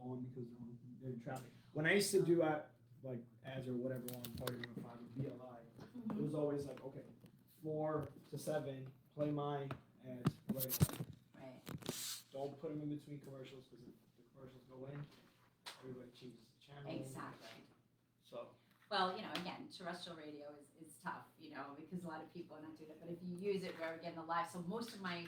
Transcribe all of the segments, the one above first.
on because they're in traffic. When I used to do like ads or whatever on Party 105 with BLI, it was always like, okay, 4 to 7, play my ads right away. Right. Don't put them in between commercials because if the commercials go in, everybody changes the channel. Exactly. So. Well, again, terrestrial radio is tough, because a lot of people are not doing it. But if you use it where we're getting the live, so most of my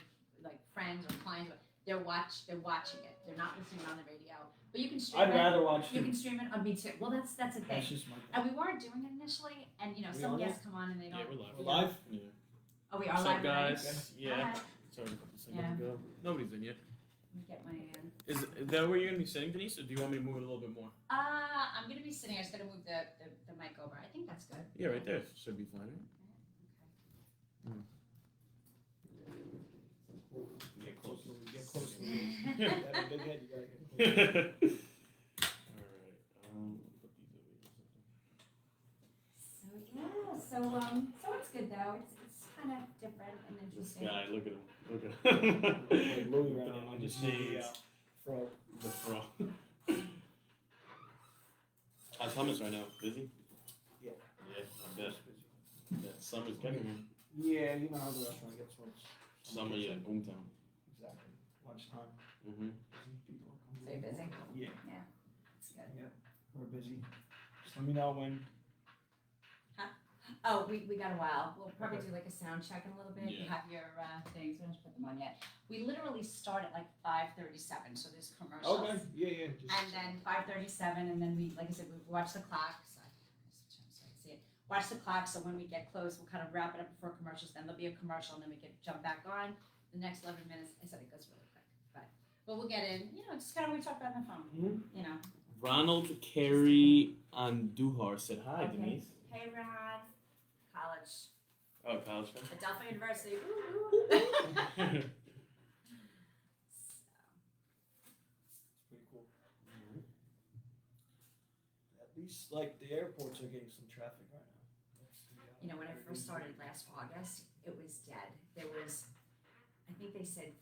friends or clients, they're watching it. They're not listening on the radio. But you can stream it. I'd rather watch it. You can stream it on B2. Well, that's the thing. That's just my thing. And we weren't doing it initially, and some guests come on and they don't. Yeah, we're live. We're live? Yeah. Oh, we are What's live. up, guys? Already? Yeah. Hi. Started a couple seconds ago. Nobody's in yet. Let me get my. Is that where you're gonna be sitting, Denise, or do you want me to move it a little bit more? I'm gonna be sitting. I just gotta move the mic over. I think that's good. Yeah, right there. Should be fine, right? Get close. Get close to me. You have a big head, you gotta get close. Alright. Put these over here. So it's good though. It's kind of different and This interesting. guy, look at him. Look at him. Like Louis right now, On I'm the just shades. fro. The fro. How's hummus right now? Busy? Yeah. Yeah, I bet. That summer's getting here. Yeah, you know how the restaurant gets towards Summer, yeah, boomtown. Exactly. Lunchtime. Mm-hmm. People are coming. So you're busy? Yeah. Yeah. It's good. We're busy. Just let me know when. Oh, we got a while. We'll probably do like a sound check in a little bit. You Yeah. have your things. We don't put them on yet. We literally start at like 5:37, so there's commercials. Okay. Yeah. And then 5:37, and then we, like I said, we watch the clock. So I can see it. Watch the clock. So when we get close, we'll kind of wrap it up before commercials. Then there'll be a commercial, and then we can jump back on. The next 11 minutes, I said it goes really quick, but we'll get in. Just kind of what we talked about on the phone. Mm-hmm. Ronald Carey Andujar said hi, Okay. Denise. Hey, Ron. College. Oh, college fan? Adelphia University. Ooh. Pretty cool. At least like the airports are getting some traffic right now. When I first started last August, it was dead. There was, I think they said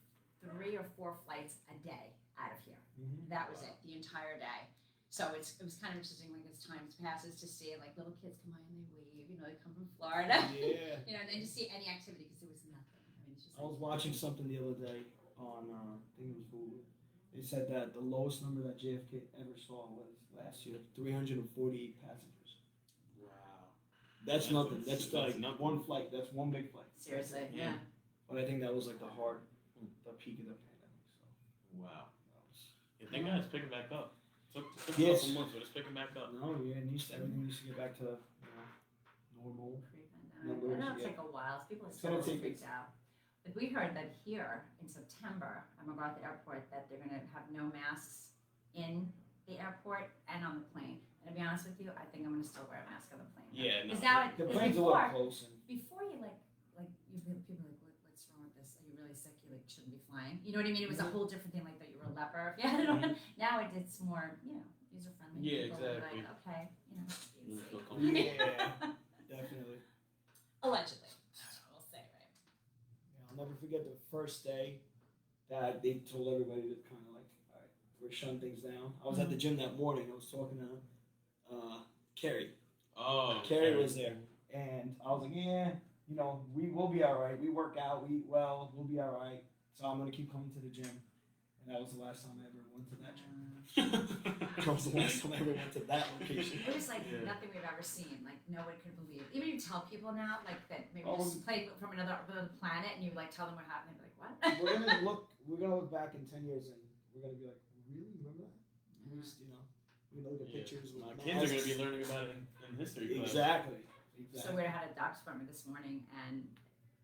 3 or 4 flights a day out of here. Mm-hmm. That was it, the entire day. So it was kind of interesting, like as time passes, to see like little kids come by and they wave. They come from Florida. Yeah. And then to see any activity because there was nothing. I mean, it's just. I was watching something the other day on, I think it was Hulu. They said that the lowest number that JFK ever saw was last year, 348 passengers. Wow. That's nothing. That's like nothing. one flight. That's one big flight. Seriously, Yeah. yeah. But I think that was like the peak of the pandemic. So Wow. that was. You think it's picking back up? Took a Yes. couple months, but it's picking back up. No, yeah, everything needs to get back to normal. I know it's like a while. People are It's still gonna take freaked out. But we heard that here in September at McGrath Airport that they're going to have no masks in the airport and on the plane. And to be honest with you, I think I'm going to still wear a mask on the plane. Yeah, no. Because now The plane's a little close. before you people are like, what's wrong with this? Are you really sick? You shouldn't be flying. You know what I mean? It was a whole different thing, like that you were a leper. Yeah. Now it's more, user friendly. Yeah, People are exactly. Like, okay, You be feel safe. comfortable. Yeah, definitely. Allegedly, we'll say, right? Yeah, I'll never forget the first day that they told everybody to kind of like, all right, we're shutting things down. I was at the gym that morning. I was talking to Carrie. Oh. Carrie was there, and I was like, yeah, we will be all right. We work out, we eat well, we'll be all right. So I'm gonna keep coming to the gym, and that was the last time I ever went to that gym. That was the last time I ever went to that location. It was like Yeah. nothing we've ever seen. Like no one could believe. Even you tell people now, like that maybe Oh, just played from another planet, and you like tell them what happened, they're like, what? We're gonna look back in 10 years, and we're gonna be like, really, remember that? At least, we're gonna look at pictures. My with kids are going to masks. be learning about it in history class. Exactly. So we had a doctor's appointment this morning, and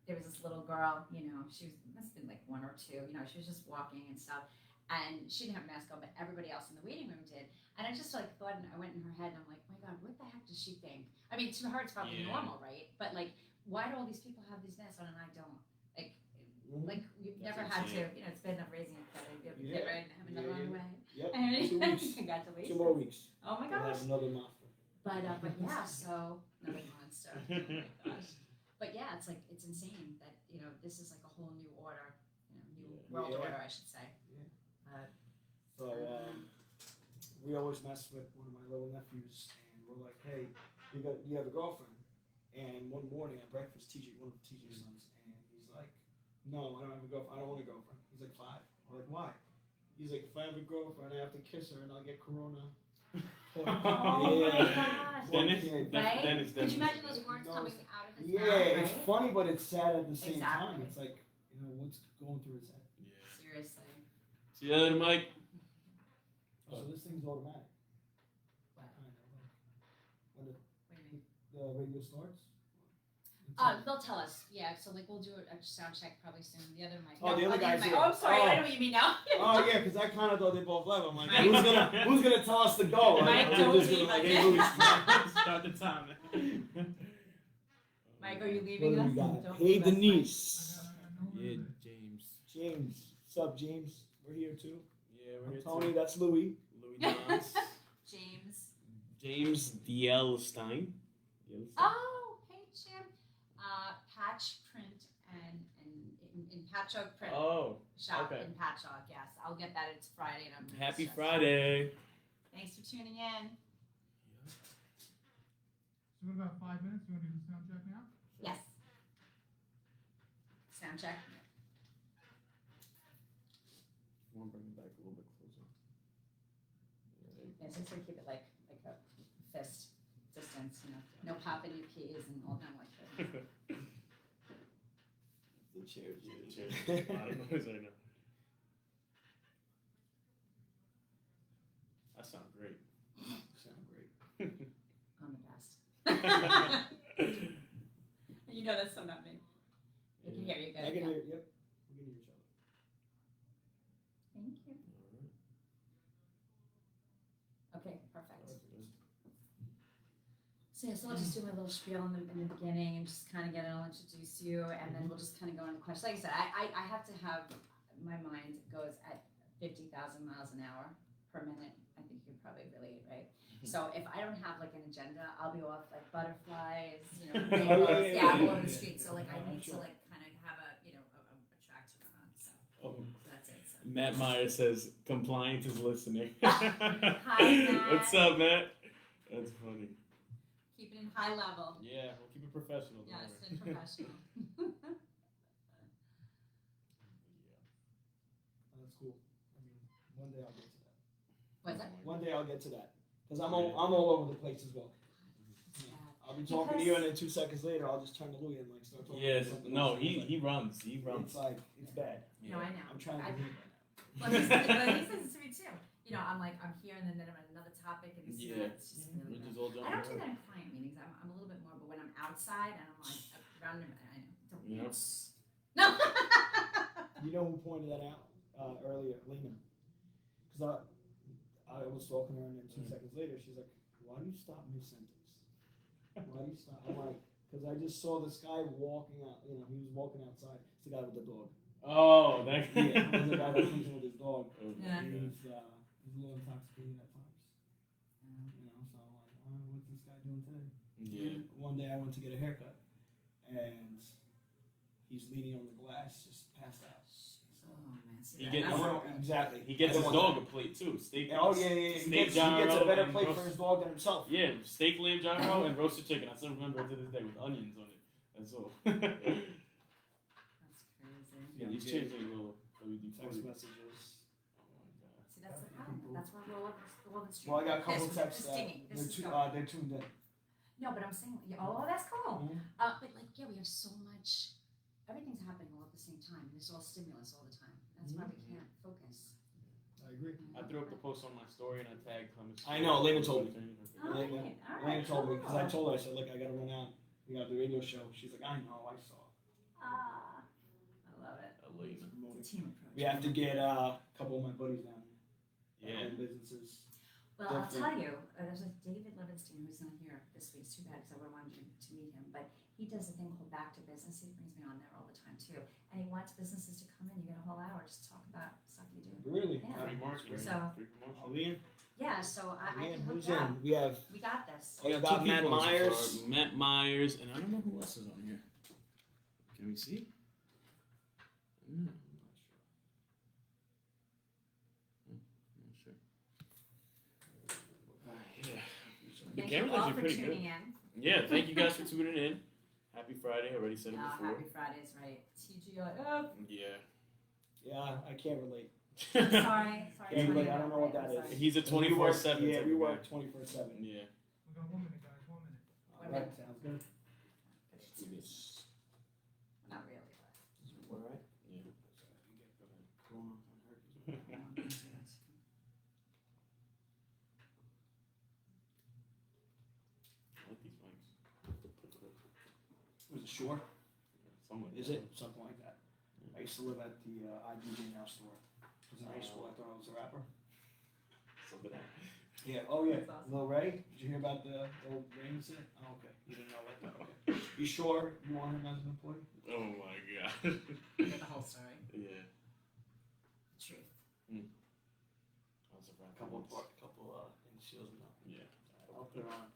there was this little girl. She must have been like 1 or 2. She was just walking and stuff, and she didn't have a mask on, but everybody else in the waiting room did. And I just like thought, and I went in her head, and I'm like, my God, what the heck does she think? I mean, to her it's probably Yeah. normal, right? But like, why do all these people have these masks on and I don't? Like you've never had to. It's been enough raising a kid. Get ready to have another on the way. Yep. 2 weeks. Congratulations. 2 more weeks. Oh my We'll gosh. have another monster. But yeah, so another monster. Oh my gosh. But yeah, it's insane that this is like a whole new order, new world Yeah. order, I should say. Yeah. Uh, So we always mess with one of my little nephews, and we're like, hey, you have a girlfriend? And one morning at breakfast, one of the teacher's sons, and he's like, no, I don't have a girlfriend. I don't want a girlfriend. He's like 5. We're like, why? He's like, if I have a girlfriend, I have to kiss her and I'll get corona. Oh my gosh. Dennis, Right? Dennis. Could you imagine those words coming out of his Yeah, mouth, right? it's funny, but it's sad at the same time. Exactly. It's like, what's going through his head. Yeah. Seriously. See you later, Mike. So this thing's automatic. What? Kind of like when What do you mean? the radio starts. They'll tell us. Yeah, so like we'll do a sound check probably soon. The other mic. Oh, the other guy's mic. here. Oh, I'm sorry. Oh. I know what you mean now. Oh yeah, because I kind of thought they both left. I'm like, Mike. who's gonna tell us to go? Like, Mike, I'm don't just leave gonna like, us. hey, Louis, Start the time. Mike, are you leaving what us? do we got? Don't Hey, leave us, Mike. Denise. Yeah, James. James, what's up, James? We're here too. Yeah, we're I'm here Tony, too. that's Louis. Louis Johns. James. James D.L. Stein. Oh, hey Jim. Patch print and in Patchogue print Oh, shop okay. in Patchogue. Yes, I'll get that. It's Friday and I'm really happy stressed. Friday. Thanks for tuning in. So we have about 5 minutes. You want to do the sound check now? Yes. Sound check. I want to bring it back a little bit closer. Yeah, since we keep it like a fist distance, no popping your keys and all that like that. The chair. A lot of noise right now. That sounds great. Sound great. I'm the best. You know that's so not me. We can hear you good. I can yeah. hear. Yep. We can hear each other. Thank you. Okay, perfect. So yeah, so I'll just do my little spiel in the beginning and just kind of I'll introduce you, and then we'll just kind of go into questions. Like I said, I have to have, my mind goes at 50,000 miles an hour per minute. I think you can probably relate, right? So if I don't have like an agenda, I'll be off like butterflies, rainbows, yeah, all over the street. So like I need to like kind of have a track to run on. So that's it. So. Matt Myers says compliance is listening. Hi, Matt. What's up, Matt? That's funny. Keep it in high level. Yeah, we'll keep it professional. don't Yes, worry. and professional. That's cool. I mean, one day I'll get to that. What's that? One day I'll get to that. Because I'm all over the place as well. I'll be talking to you, and then 2 seconds later, I'll just turn to Louis and like start talking. Yes, about something no, else. he runs. He runs. It's like it's bad. No, I know. I'm trying to behave Well, he says it to me too. I'm like, I'm here, and then I'm at another topic, and he's it's just really We're bad. just all I don't do jumping that in client meetings. I'm a little bit more, but when I'm outside and I'm like around him, I don't. Yeah. No. You know who pointed that out earlier? Lena. Because I was talking to her, and then 2 seconds later, she's like, "Why do you stop mid-sentence? Why do you stop?" I'm like, "Because I just saw this guy walking out. He was walking outside. It's the guy with the dog. Oh, that Yeah, there's a guy that comes in with his dog. Yeah. He's a little intoxicated at times. So I'm like, what's this guy doing today?" Yeah. One day I went to get a haircut, and he's leaning on the glass, just passed out. Oh man, see He that? gets- That's I not don't- good. exactly. He gets I his don't dog want a plate too. Steak. that. Oh yeah. He Steak gets a gyro better and plate for roast- his dog than himself. Yeah, steak, lamb gyro, and roasted chicken. I still remember it to this day with onions on it. That's all. That's crazy. Yeah, he's changing a little LED Text 40. messages. Oh my god. See, that's the problem. That's why we're all over the street. Well, I got a couple This- texts. this stinging. This is going. They're tuned in. No, but I'm saying, oh, that's cool. Mhm. But like, yeah, we have so much. Everything's happening all at the same time. There's all stimulus all the time. That's why we can't focus. I agree. I threw up the post on my story and I tagged Thomas. I know, Lena told me. All right, all Lena right. told me because I cool. told her, I said, "Look, I gotta run out. We got the radio show." She's like, "I know, I saw." Ah, I love it. Elena. It's a team approach. We have to get a couple of my buddies down here. Yeah. Own businesses. Well, I'll tell you, there's a David Levinstein who's not here this week. It's too bad because I would have wanted to meet him. But he does a thing called Back to Business. He brings me on there all the time too. And he wants businesses to come in. You get a whole hour just to talk about stuff you do. Really? Yeah. Free marks, right? So- Free promotion. Are we in? Yeah, so I Are we can in? hook Who's you up. in? We have. We got this. Oh, you Two got Matt people so Myers. far. Matt Myers, and I don't know who else is on here. Can we see? I'm not sure. I'm not sure. The Thank camera's you all actually for pretty tuning good. in. Yeah, thank you guys for tuning in. Happy Friday. I already said it before. Happy Fridays, right? TGIF. Yeah. Yeah, I can't relate. Sorry. Can't Tony, relate. I don't know what that I'm is. sorry. He's a We work- 24/7. Yeah, type we of work guy. 24/7. Yeah. We got 1 minute, guys, 1 minute. All right, sounds good. Let's do this. Not really, but. All right. Yeah. I like these mics. Was it Shore? Somewhat. Is it? Something like that. I used to live at the IGG now store. Because in high school I thought I was a rapper. Something like Yeah, oh yeah. That's awesome. Lil Ray? Did you hear about the old Ray incident? Oh, okay. You didn't know that? Okay. You sure you want him as an employee? Oh my god. The whole story. Yeah. The truth. I was a rapper Couple once. things she doesn't know. Yeah. I'll put her on.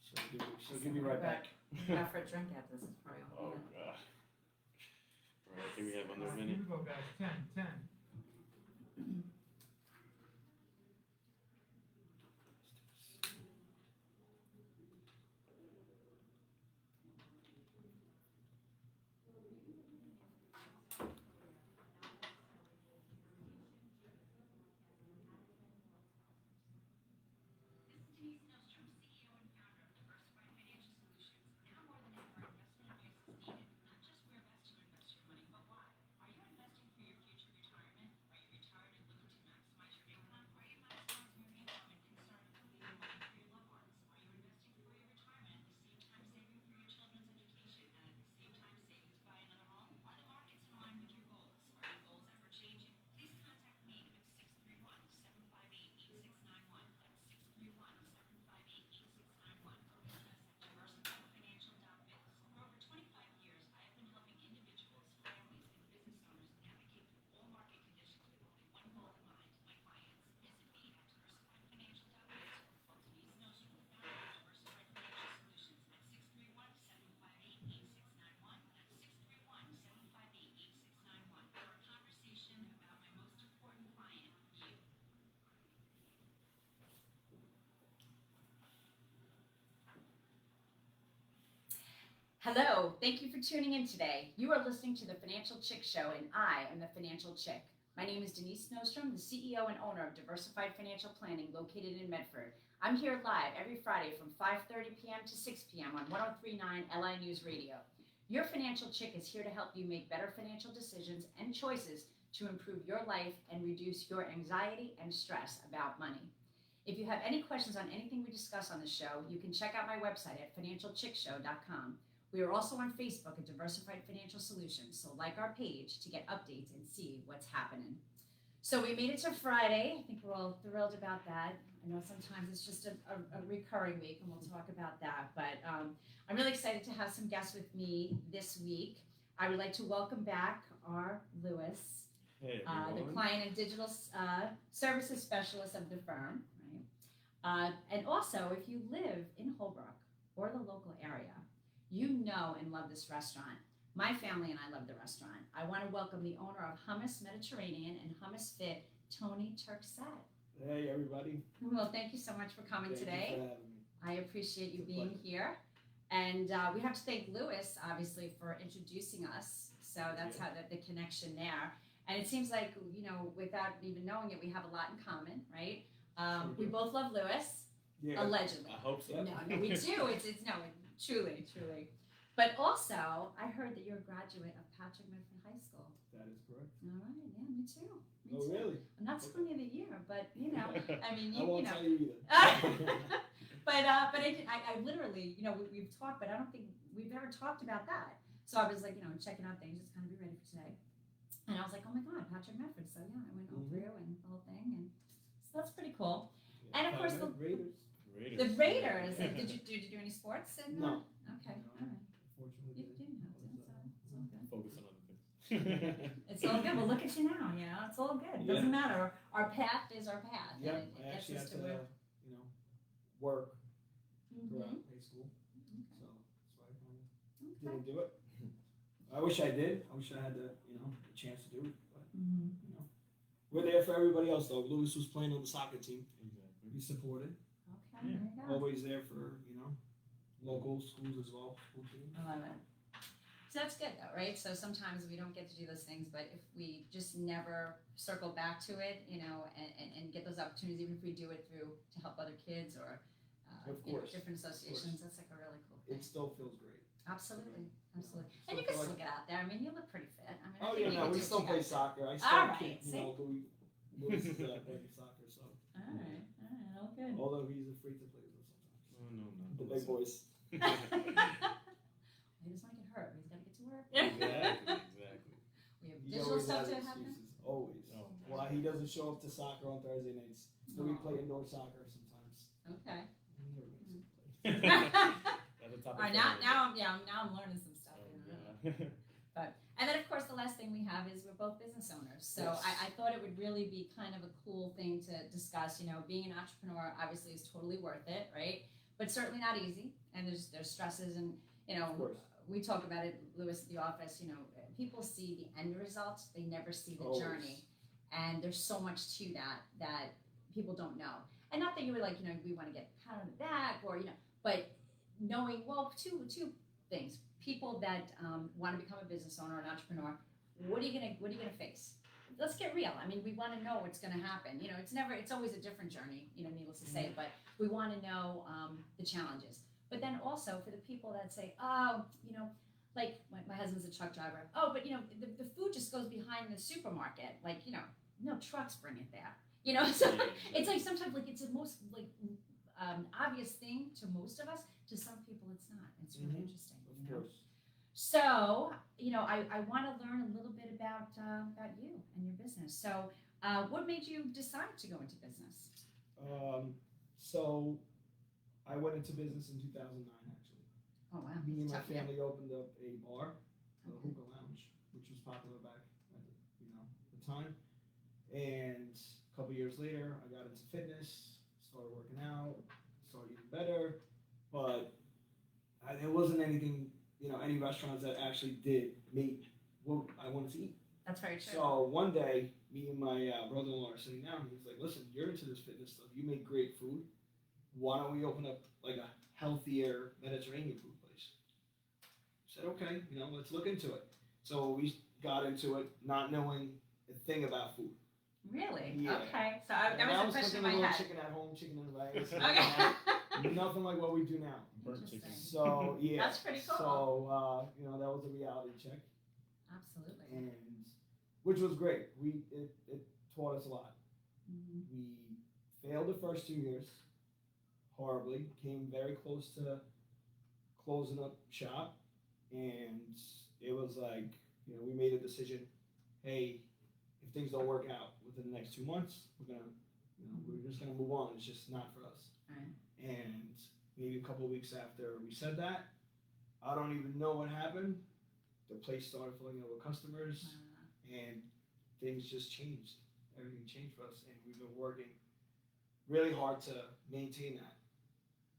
She'll give you right back. Go for a drink after this. It's probably Oh all. god. Alright, I think we have under a Here minute. we go, guys. 10. Denise Nostrom, CEO and founder of Diversified Financial Solutions. Now more than ever, investment advice is needed. Not just where best to invest your money, but why. Are you investing for your future retirement? Are you retired and looking to maximize your income? Are you maximizing your income and concerned with leaving money for your loved ones? Are you investing for your retirement at the same time saving for your children's education and at the same time saving to buy another home? Are the markets in line with your goals? Are your goals ever changing? Please contact me at 631-758-8691. That's 631-758-8691. Or visit us at diversifiedfinancial.biz. For over 25 years, I have been helping individuals, families, and business owners navigate through all market conditions with only one goal in mind, my clients. Visit me at diversifiedfinancial.biz or call Denise Nostrom, founder of Diversified Financial Solutions at 631-758-8691. That's 631-758-8691 for a conversation about my most important client, you. Hello, thank you for tuning in today. You are listening to the Financial Chick Show, and I am the Financial Chick. My name is Denise Nostrom, the CEO and owner of Diversified Financial Planning located in Medford. I'm here live every Friday from 5:30 p.m. to 6 p.m. on 103.9 LI News Radio. Your Financial Chick is here to help you make better financial decisions and choices to improve your life and reduce your anxiety and stress about money. If you have any questions on anything we discuss on the show, you can check out my website at financialchickshow.com. We are also on Facebook at Diversified Financial Solutions, so like our page to get updates and see what's happening. So we made it to Friday. I think we're all thrilled about that. I know sometimes it's just a recurring week, and we'll talk about that. But I'm really excited to have some guests with me this week. I would like to welcome back our Lewis, Hey, the everyone. client and digital services specialist of the firm, right? And also, if you live in Holbrook or the local area, you know and love this restaurant. My family and I love the restaurant. I want to welcome the owner of Hummus Mediterranean and Hummus Fit, Tony Turkset. Hey, everybody. Well, thank you so much for coming Thank you today. for having me. I appreciate you It's a being pleasure. here. And we have to thank Lewis, obviously, for introducing us. So that's how the connection there. And it seems like, you know, without even knowing it, we have a lot in common, right? We both love Lewis, Yeah. allegedly. I hope so. No, we do. It's no, truly. But also, I heard that you're a graduate of Patrick Medford High School. That is correct. All right, yeah, me too. Me Oh, too. really? I'm not senior of the year, but you know, I mean, I won't you know. tell you either. but I literally, you know, we've talked, but I don't think we've ever talked about that. So I was like, you know, checking out things, just kind of be ready for today. And I was like, oh my God, Patrick Medford. So yeah, I went all through and the whole thing, and so that's pretty cool. And of course Raiders. The Raiders. Did you do any sports? And, No. Okay, No. all right. Unfortunately, You didn't have to. It's all good. Focus on other things. It's all good. Well, look at you now. You know, it's all good. It doesn't matter. Our path is our path. Yeah, and it I gets actually us had to to, where. you know, work Mhm. throughout high school, so that's why I kind of Okay. didn't do it. I wish I did. I wish I had the, you know, the chance to do it, but Mhm. you know, we're there for everybody else though. Lewis was playing on the soccer team. Exactly. We supported. Okay. there you go. Always there for, local schools as well. School teams. I love it. So that's good though, right? So sometimes we don't get to do those things, but if we just never circle back to it, and get those opportunities, even if we do it through to help other kids or Of course. different associations, that's like a really cool thing. It still feels great. Absolutely. Absolutely. So And you I can feel still like- get out there. I mean, you look pretty fit. I mean, I Oh think yeah, you no, can we do still what you play gotta do. soccer. I All still right, keep, see? Lewis is playing soccer, so All right, all good. although he's afraid to play with us sometimes. Oh, no, no. The big boys. He doesn't want to get hurt. He's got to get to work. Exactly. We have He digital always stuff has to happen. excuses. Always. Oh, Why he doesn't show up to soccer on Thursday nights. So we Aw. play indoor soccer sometimes. Okay. He never makes it play. That's a topic All right, for now another I'm learning some stuff. day. you know. Oh, God. And then, of course, the last thing we have is we're both business owners. So Yes. I thought it would really be kind of a cool thing to discuss. Being an entrepreneur obviously is totally worth it, right? But certainly not easy. And there's stresses and, Of course. we talk about it, Lewis, at the office, people see the end results. They never see the Always. journey. And there's so much to that people don't know. And not that you were like, we want to get a pat on the back or, but knowing, well, two things. People that want to become a business owner, an entrepreneur, what are you gonna face? Let's get real. I mean, we want to know what's going to happen. It's always a different journey, needless to say, but we want to know the challenges. But then also for the people that say, oh, like my husband's a truck driver. Oh, but the food just goes behind the supermarket. Like, no trucks bring it there. So it's like sometimes like it's the most like obvious thing to most of us. To some people, it's not. It's really interesting. Of course. So, I want to learn a little bit about you and your business. So, what made you decide to go into business? So I went into business in 2009 actually. Oh wow, Me and my tough year. family opened up a bar, a Okay. hookah lounge, which was popular back at the time. And a couple years later, I got into fitness, started working out, started eating better, but there wasn't anything, any restaurants that actually did make what I wanted to eat. That's very true. So one day, me and my brother-in-law are sitting down. He was like, "Listen, you're into this fitness stuff. You make great food. Why don't we open up like a healthier Mediterranean food place?" I said, "Okay, let's look into it." So we got into it, not knowing a thing about food. Really? Yeah. Okay. So And that I was the question in cooking my a little head. chicken at home, chicken and rice. Okay. Nothing like what we do now. Burnt chicken. Interesting. So yeah, That's pretty cool. So that was a reality check, Absolutely. and which was great. It taught us a lot. Mhm. We failed the first 2 years horribly. Came very close to closing up shop, and it was like we made a decision. Hey, if things don't work out within the next 2 months, we're just gonna move on. It's just not for us. Right. And maybe a couple of weeks after we said that, I don't even know what happened. The place started filling up with customers, and things just changed. Everything changed for us, and we've been working really hard to maintain that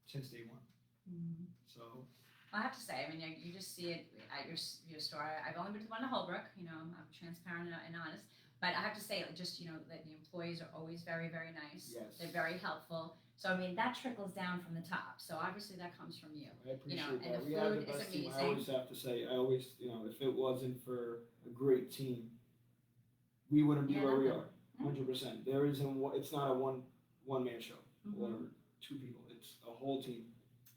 since day one. Mhm. So I have to say, I mean, you just see it at your store. I've only been to one in Holbrook. I'm transparent and honest. But I have to say, just that the employees are always very, very nice. Yes. They're very helpful. So I mean, that trickles down from the top. So obviously that comes from you. I appreciate and that. the We have the food is best team. I amazing. always have to say, if it wasn't for a great team, we wouldn't be Yeah, where we nothing. are. 100%. There isn't. It's not a one man show Mhm. or two people. It's a whole team.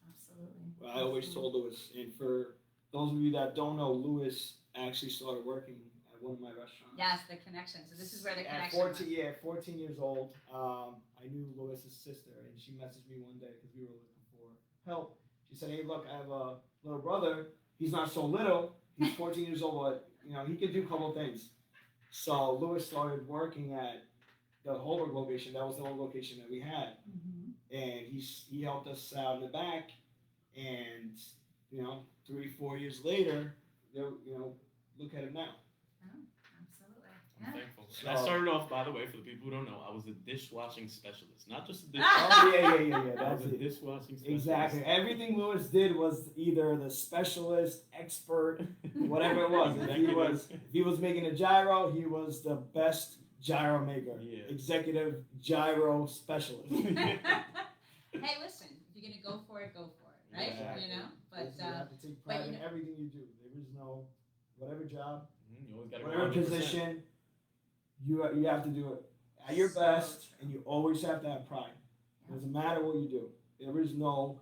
Absolutely. I always Absolutely. told Lewis, and for those of you that don't know, Lewis actually started working at one of my restaurants. Yes, the connection. So this is where the At connection. 14, yeah, 14 years old, I knew Lewis's sister, and she messaged me one day because we were looking for help. She said, "Hey, look, I have a little brother. He's not so little. He's 14 years old, but he can do a couple of things." So Lewis started working at the Holbrook location. That was the only location that we had, Mhm. and he helped us out in the back. And 3-4 years later, look at it now. Absolutely. I'm Yeah. thankful. So- I started off, by the way, for the people who don't know, I was a dishwashing specialist, not just a dishwasher. Oh yeah. I That's was a it. dishwashing specialist. Exactly. Everything Lewis did was either the specialist, expert, whatever it was. If he was making a gyro, he was the best gyro maker. Yeah. Executive gyro specialist. Hey, listen. it, go for it, right? Yeah. You know, but You have to take but pride you in everything you do. There is no, whatever job, You always gotta go whatever 100%. position, you have to do it at your So best, true. and you always have to have pride. Yeah. Doesn't matter what you do. There is no,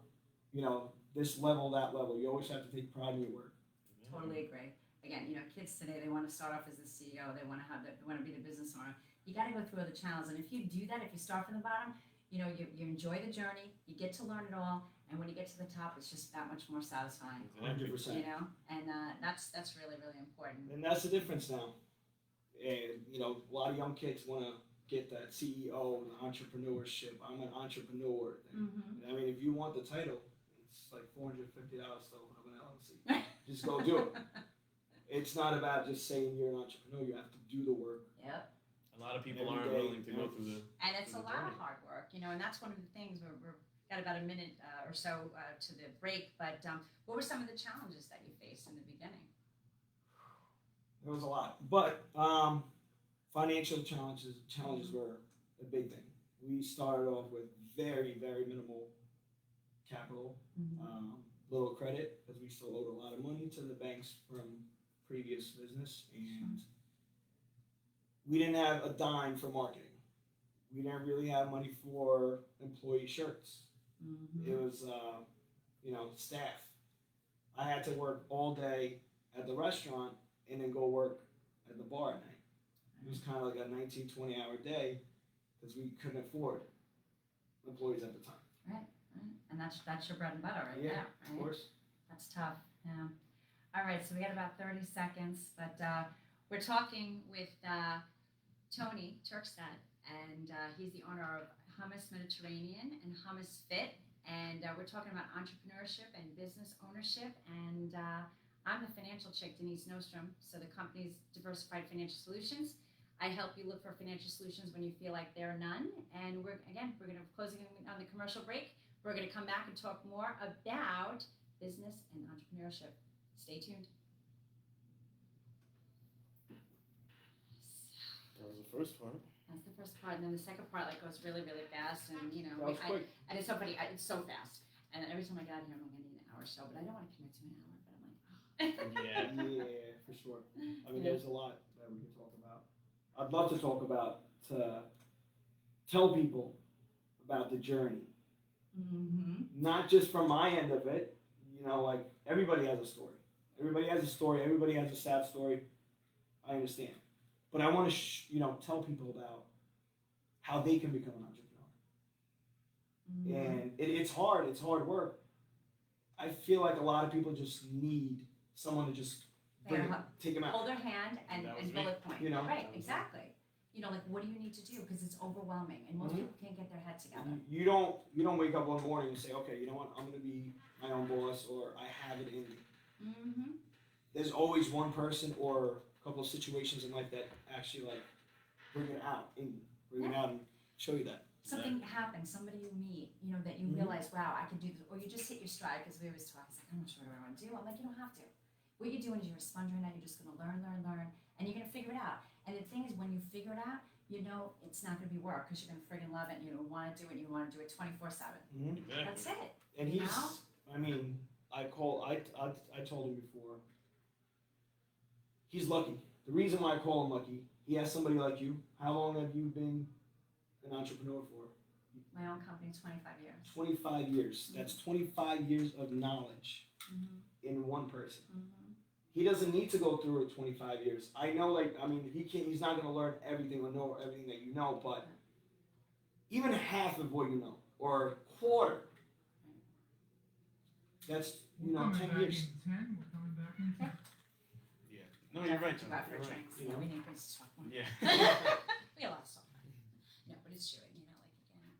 this level, that level. You always have to take pride in your work. Totally agree. Again, kids today, they want to start off as the CEO. They want to be the business owner. You got to go through the channels, and if you do that, if you start from the bottom, you enjoy the journey. You get to learn it all, and when you get to the top, it's just that much more satisfying. 100%. And that's really really important. And that's the difference now. And a lot of young kids want to get that CEO and entrepreneurship. I'm an entrepreneur thing. Mm-hmm. I mean, if you want the title, it's like $450 to open up an LLC. Just go do it. It's not about just saying you're an entrepreneur. You have to do the work. Yep. A lot of people Every aren't day, willing to go through the. And it's a the lot of journey. hard work, and that's one of the things. We're got about a minute or so to the break. But what were some of the challenges that you faced in the beginning? There was a lot, but financial challenges were a big thing. We started off with very, very minimal capital, little credit, because we still owed a lot of money to the banks from previous business, and we didn't have a dime for marketing. We didn't really have money for employee shirts. It was, staff. I had to work all day at the restaurant and then go work at the bar at night. It was kind of like a 19, 20-hour day because we couldn't afford employees at the time. Right. And that's your bread and butter right Yeah, there, Of right? course. That's tough. Yeah. All right, so we got about 30 seconds, but we're talking with Tony Turkset, and he's the owner of Hummus Mediterranean and Hummus Fit, and we're talking about entrepreneurship and business ownership, and I'm the financial chick, Denise Nostrom, so the company's Diversified Financial Solutions. I help you look for financial solutions when you feel like there are none, and we're going to closing on the commercial break. We're going to come back and talk more about business and entrepreneurship. Stay tuned. That was the first part. That's the first part, and then the second part goes really, really fast, and That was quick. and it's so funny. It's so fast, and every time I got here, I'm like, I need an hour or so, but I don't want to commit to an hour. But I'm like, oh. Yeah. Yeah, for sure. I mean, there's a lot that we can talk about. I'd love to talk about, to tell people about the journey. Not just from my end of it, everybody has a story. Everybody has a story. Everybody has a sad story. I understand. But I want to, tell people about how they can become an entrepreneur. And it's hard. It's hard work. I feel like a lot of people just need someone to just take them out. Hold their hand and That was me. bullet point. You know? Right, exactly. What do you need to do? Because it's overwhelming, and most people can't get their head together. You don't wake up one morning and say, okay, you know what, I'm going to be my own boss, or I have it in me. There's always one person or a couple of situations in life that actually bring it out and show you that. Something happens, somebody you meet, that you realize, wow, I can do this, or you just hit your stride, because we always talk, it's like, I'm not sure what I want to do. I'm like, you don't have to. What you're doing is you're a sponge right now, you're just going to learn, and you're going to figure it out. And the thing is, when you figure it out, it's not going to be work, because you're going to friggin' love it, and you want to do it, and you want to do it 24/7. Exactly. That's it. And You he's, know? I mean, I told him before, he's lucky. The reason why I call him lucky, he has somebody like you. How long have you been an entrepreneur for? My own company, 25 years. 25 years. That's 25 years of knowledge in one person. He doesn't need to go through it 25 years. I know, he's not going to learn everything or know everything that you know, but even half of what you know, or a quarter, that's, We're coming 10 back years. in 10. We're coming back in 10. Yeah. No, you're right, Go Tony. out for You're right. drinks. You know? We need things to talk more. Yeah. We got a lot of stuff. No, but it's true. Again, to get that opportunity.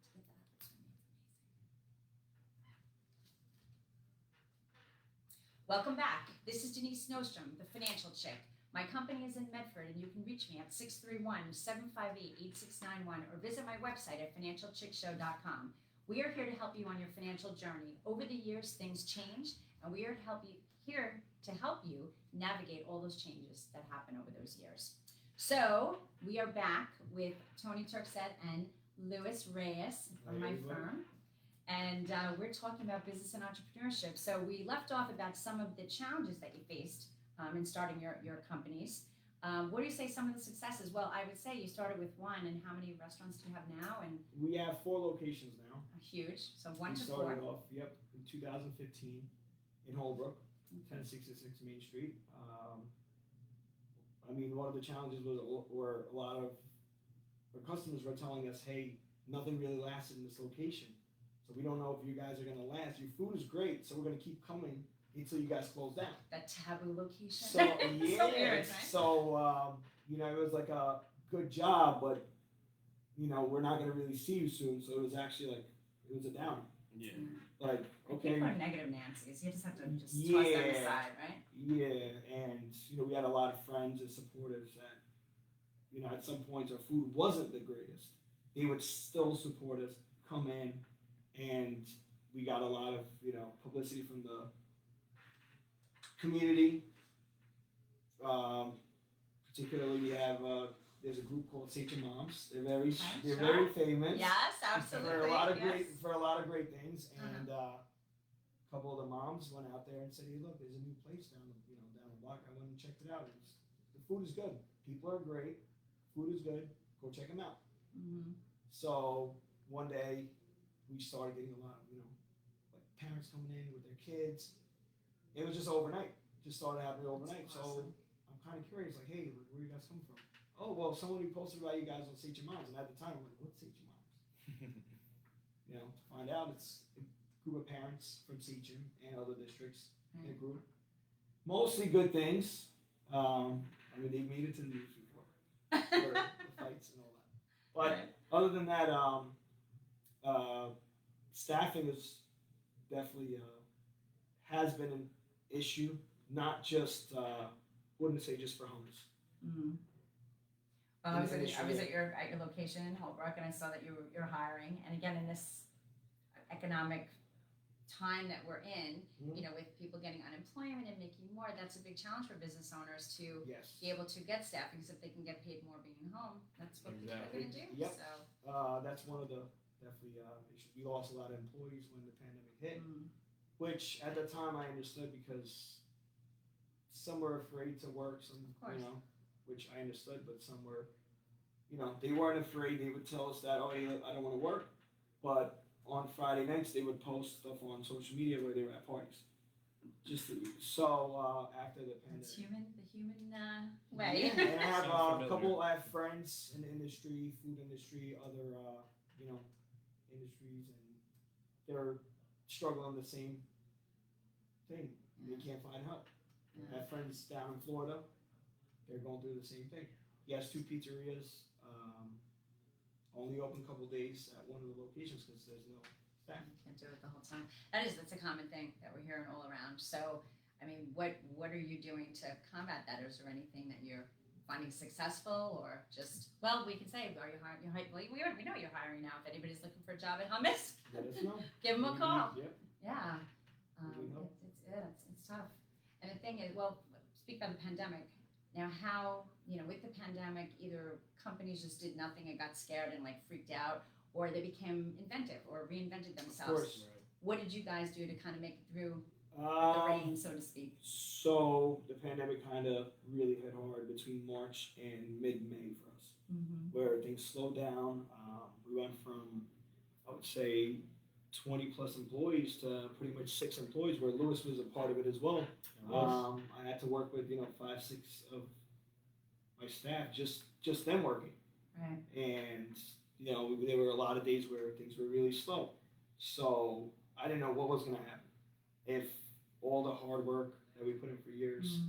Welcome back. This is Denise Nostrom, the financial chick. My company is in Medford, and you can reach me at 631-758-8691 or visit my website at financialchickshow.com. We are here to help you on your financial journey. Over the years, things change, and we are here to help you navigate all those changes that happen over those years. So we are back with Tony Turkset and Louis Reyes from my Hey, everybody. firm. and we're talking about business and entrepreneurship. So we left off about some of the challenges that you faced in starting your companies. What do you say some of the successes? Well, I would say you started with one, and how many restaurants do you have now? And We have 4 locations now. huge, so one We to started four. off, in 2015 in Holbrook, 1066 Main Street. I mean, one of the challenges were a lot of our customers were telling us, hey, nothing really lasted in this location. So we don't know if you guys are gonna last. Your food is great, so we're gonna keep coming until you guys close down. That taboo location. So yeah, So weird, right? so it was like a good job, but we're not gonna really see you soon. So it was actually like it was a downer. Yeah. Like okay, People are negative Nancy's. You just have to just toss them Yeah. aside, right? yeah, and we had a lot of friends and supporters that at some points our food wasn't the greatest. They would still support us, come in, and we got a lot of publicity from the community. Particularly, we have there's a group called Satan Moms. They're very Okay, very famous Yes, absolutely. for a lot of yes. great things. And a couple of the moms went out there and said, "Hey, look, there's a new place down the block. I went and checked it out. The food is good. People are great. Food is good. Go check them out." Mm-hmm. So one day we started getting a lot of like parents coming in with their kids. It was just overnight. Just started happening overnight. That's So awesome. I'm kind of curious, like, hey, where are you guys coming from? Oh, well, someone posted about you guys on Sage Your Moms, and at the time I'm like, what's Sage Your Moms? To find out it's a group of parents from Sachem and other districts in a group. Mostly good things. I mean, they made it to the news before for the fights and all that. But other than that, staffing is definitely has been an issue. Not just wouldn't say just for homeless. Mm-hmm. Well, I was at your location in Holbrook, and I saw that you're hiring. And again, in this economic time that we're in, with people getting unemployment and making more, that's a big challenge for business owners to Yes. be able to get staff, because if they can get paid more being home, that's what people are going to do. Yep. So. That's one of the definitely issues. We lost a lot of employees when the pandemic hit, Mm. which at the time I understood because some were afraid to work, some which I understood, but some were, they weren't afraid. They would tell us that, oh, hey, I don't want to work, but on Friday nights they would post stuff on social media where they were at parties. After the pandemic. It's the human way. Yeah, and I have Sounds familiar. I have friends in the industry, food industry, other industries, and they're struggling the same thing. They can't find help. I have friends down in Florida. They're going through the same thing. He has 2 pizzerias, only open a couple days at one of the locations because there's no staff. You can't do it the whole time. That's a common thing that we're hearing all around. So, I mean, what are you doing to combat that? Is there anything that you're finding successful, or just, well, we can say, are you hiring? We know you're hiring now. If anybody's looking for a job at Hummus, Let us know. give them a call. Yep. Yeah, We know. it's tough. And the thing is, well, speak about the pandemic. Now, how, with the pandemic, either companies just did nothing and got scared and freaked out, or they became inventive or reinvented themselves. Of course. What did you guys do to kind of make it through the Um, rain, so to speak? So the pandemic kind of really hit hard between March and mid-May for us, Mm-hmm. where things slowed down. We went from, I would say, 20 plus employees to pretty much 6 employees, where Lewis was a part of it as well. I had to work with 5, 6 of my staff, just them working, Right. and there were a lot of days where things were really slow. So I didn't know what was going to happen. If all the hard work that we put in for years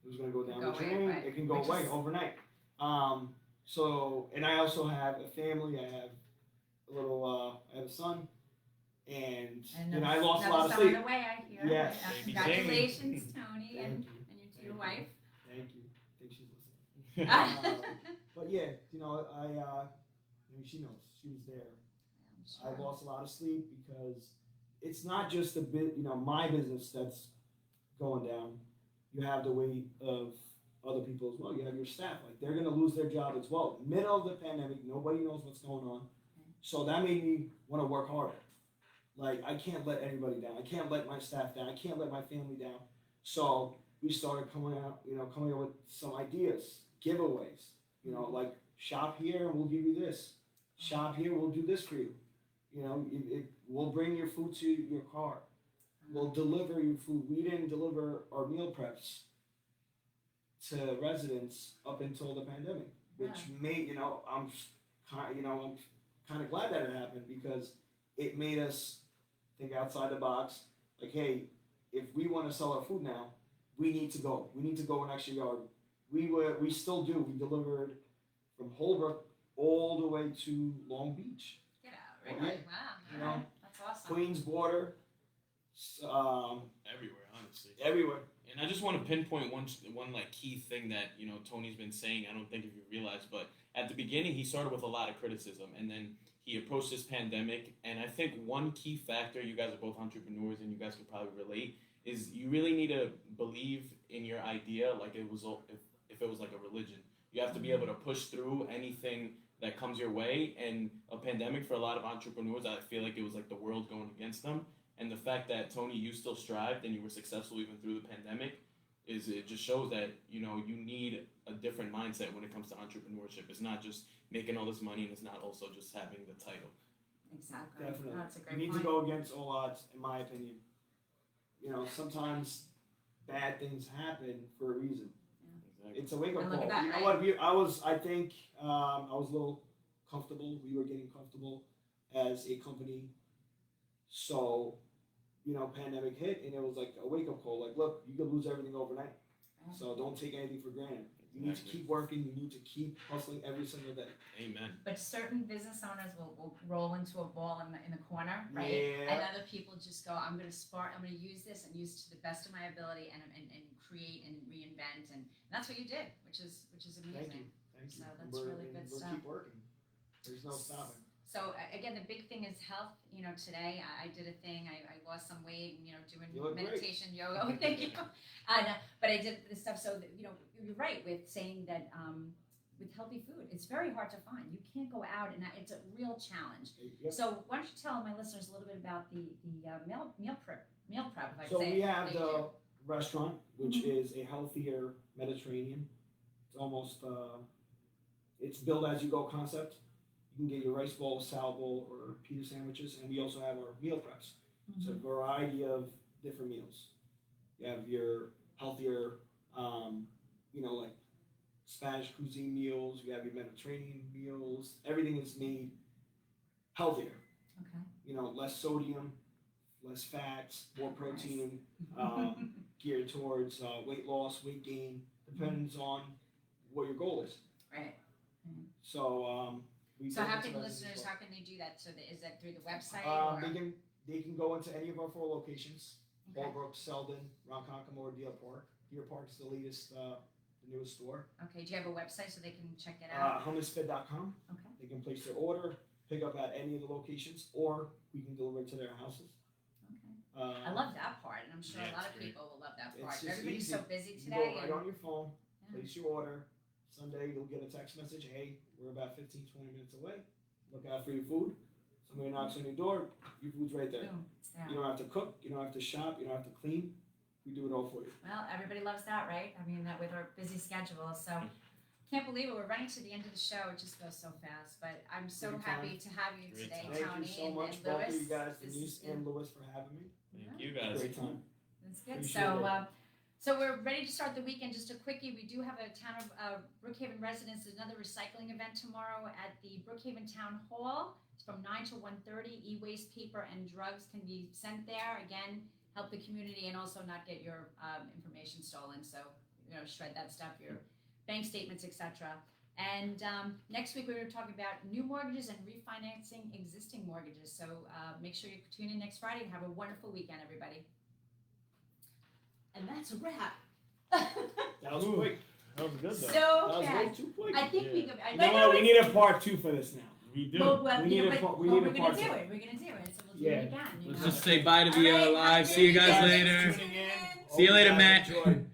it was going to go down the Go away, drain, right. it can go Which away is- overnight. And I also have a family. I have a little. I have a son, and I lost a lot of another sleep. summer away, I hear. Yes. Baby Congratulations, Tony, and Thank you. your wife. Thank you. I think she's listening. But yeah, she knows. She was there. I lost a lot of sleep because it's not just my business that's going down. You have the weight of other people as well. You have your staff. They're going to lose their job as well. Middle of the pandemic, nobody knows what's going on. So that made me want to work harder. Like, I can't let anybody down. I can't let my staff down. I can't let my family down. So we started coming up with some ideas, giveaways. Like, shop here and we'll give you this. Shop here, we'll do this for you. We'll bring your food to your car. We'll deliver your food. We didn't deliver our meal preps to residents up until the pandemic, which made I'm kind of glad that it happened because it made us think outside the box. Like, hey, if we want to sell our food now, we need to go. We need to go an extra yard. We still do. We delivered from Holbrook all the way to Long Beach. Get out, Yeah. right? Wow, that's awesome. Queens border, Everywhere, honestly. everywhere. And I just want to pinpoint one like key thing that Tony's been saying. I don't think if you realize, but at the beginning he started with a lot of criticism, and then he approached this pandemic. And I think one key factor, you guys are both entrepreneurs, and you guys could probably relate, is you really need to believe in your idea, like it was if it was like a religion. You have to be able to push through anything that comes your way. And a pandemic for a lot of entrepreneurs, I feel like it was like the world going against them. And the fact that, Tony, you still strived and you were successful even through the pandemic, it just shows that, you need a different mindset when it comes to entrepreneurship. It's not just making all this money, and it's not also just having the title. Exactly. Definitely. That's a great You need point. to go against all odds, in my opinion. Sometimes bad things happen for a reason. Exactly. It's a wake up And look call. at that, You know right? what? I think I was a little comfortable. We were getting comfortable as a company. So, pandemic hit, and it was like a wake up call. Like, look, you could lose everything overnight. Right. So don't take anything for granted. You need to Exactly. keep working. You need to keep hustling every single day. Amen. But certain business owners will roll into a ball in the corner, right? Yeah. And other people just go, I'm going to use this and use it to the best of my ability and create and reinvent, and that's what you did, which is amazing. Thank you. So that's We're- really good we'll stuff. keep working. There's no stopping. So again, the big thing is health. Today I did a thing. I lost some weight, and doing You look great. meditation, yoga. Oh, thank you. But I did this stuff. So that, you're right with saying that with healthy food, it's very hard to find. You can't go out, and it's a real challenge. Yep. So why don't you tell my listeners a little bit about the meal prep? If I So say we have that you the do. restaurant, which Mm-hmm. is a healthier Mediterranean. It's almost it's build as you go concept. You can get your rice bowl, salad bowl, or pita sandwiches, and we also have our meal preps. Mm-hmm. So a variety of different meals. You have your healthier, like Spanish cuisine meals. You have your Mediterranean meals. Everything is made healthier. Okay. Less sodium, less fats, more protein, Nice. geared towards weight loss, weight gain. Depends on what your goal is. Right. So So how can listeners? How can they do that? So is that through the website? or? They can go into any of our 4 locations: Okay. Holbrook, Selden, Ronkonkoma, or Deer Park. Deer Park's the latest, the newest store. Okay. Do you have a website so they can check it out? Hummusfit.com. Okay. They can place their order, pick up at any of the locations, or we can deliver it to their houses. Okay. I love that part, and I'm sure Yeah, a lot it's of great. people will love that It's part. just Everybody's easy. so busy You today. go right and- on your phone, Yeah. place your order. Sunday, you'll get a text message, hey, we're about 15, 20 minutes away. Look out for your food. Somebody knocks on your door, your food's right there. Boom, it's there. You don't have to cook, you don't have to shop, you don't have to clean. We do it all for you. Well, everybody loves that, right? I mean, that with our busy schedule. So can't believe it. We're running to the end of the show. It just goes so fast. But I'm so Great happy to have you Great today, time. Thank Tony you so and much, Lewis. both of you guys, This Denise has and been- Lewis, for having me. Thank you guys. Great time. That's good. Appreciate So, it. so we're ready to start the weekend. Just a quickie, we do have a town of Brookhaven residents. There's another recycling event tomorrow at the Brookhaven Town Hall. It's from 9 to 1:30. E-waste, paper, and drugs can be sent there. Again, help the community and also not get your information stolen. So, shred that stuff, your bank statements, etc. And next week we're going to talk about new mortgages and refinancing existing mortgages. So make sure you tune in next Friday and have a wonderful weekend, everybody. And that's a wrap. That was quick. That was good though. So That was way fast. too quick. I think we Yeah. could. You know what? We need a part 2 for this now. We do. Well, We you need know, a but part- we well, need a we're gonna part do two. it. We're gonna do it. So we'll do Yeah. it again. Let's know? just say bye to All the right, live. have a See you good guys weekend. later. Tuning in. See you later, Hope Matt. guys enjoyed.